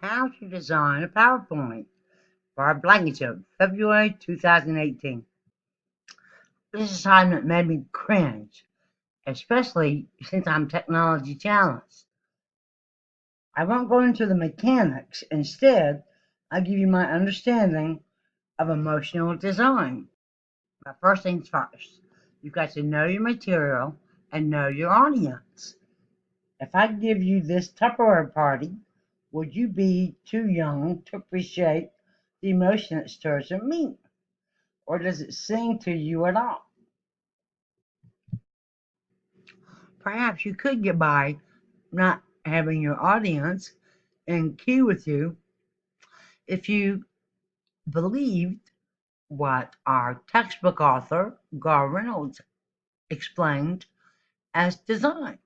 How to Design a PowerPoint. Barb Blankenship, February 2018. This assignment made me cringe, especially since I'm technology challenged. I won't go into the mechanics. Instead, I'll give you my understanding of emotional design. But first things first, you've got to know your material and know your audience. If I give you this Tupperware party, would you be too young to appreciate the emotion it stirs in me? Or does it sing to you at all? Perhaps you could get by not having your audience in key with you if you believed what our textbook author, Gar Reynolds, explained as design.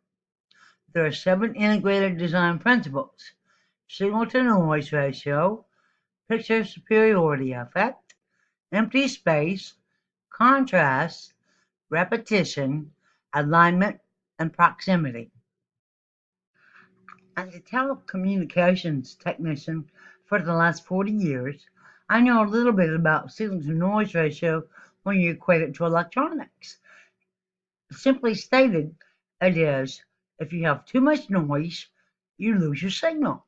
There are 7 integrated design principles: signal to noise ratio, picture superiority effect, empty space, contrast, repetition, alignment, and proximity. As a telecommunications technician for the last 40 years, I know a little bit about signal to noise ratio when you equate it to electronics. Simply stated, it is if you have too much noise, you lose your signal.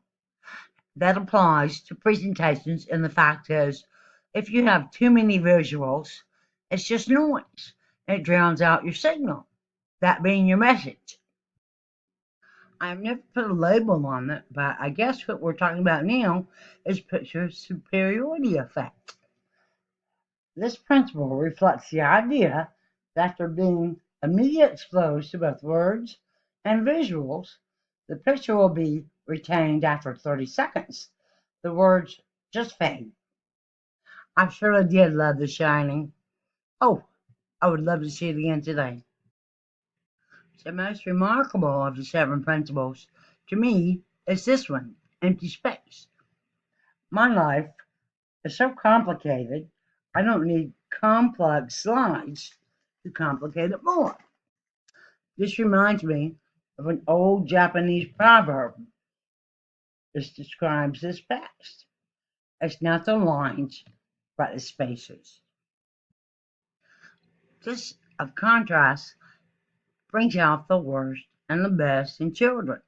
That applies to presentations, and the fact is, if you have too many visuals, it's just noise. It drowns out your signal, that being your message. I've never put a label on it, but I guess what we're talking about now is picture superiority effect. This principle reflects the idea that after being immediately exposed to both words and visuals, the picture will be retained after 30 seconds. The words just fade. I surely did love The Shining. Oh, I would love to see it again today. The most remarkable of the 7 principles, to me, is this one: empty space. My life is so complicated, I don't need complex slides to complicate it more. This reminds me of an old Japanese proverb. This describes this best. It's not the lines, but the spaces. This of contrast brings out the worst and the best in children.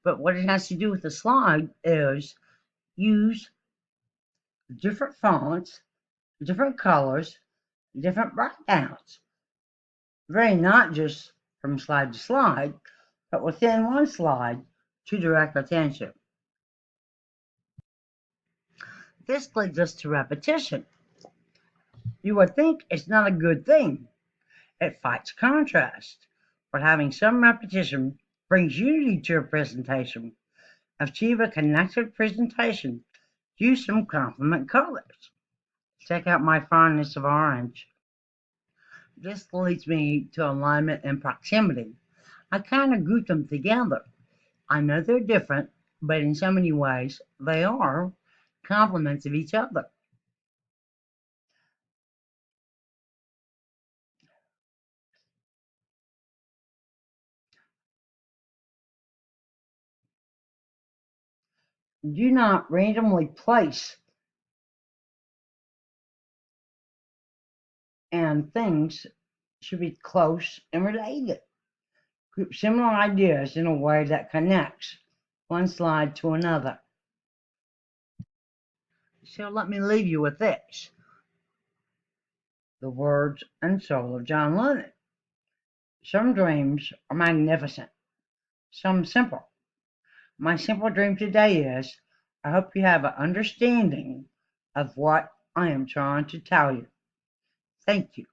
But what it has to do with the slide is use different fonts, different colors, different breakdowns. Vary not just from slide to slide, but within one slide to direct attention. This leads us to repetition. You would think it's not a good thing. It fights contrast. But having some repetition brings unity to your presentation. Achieve a connected presentation. Use some complement colors. Check out my fondness of orange. This leads me to alignment and proximity. I kind of group them together. I know they're different, but in so many ways, they are complements of each other. Do not randomly place and things should be close and related. Group similar ideas in a way that connects one slide to another. So let me leave you with this: the words and soul of John Lennon. Some dreams are magnificent, some simple. My simple dream today is I hope you have an understanding of what I am trying to tell you. Thank you.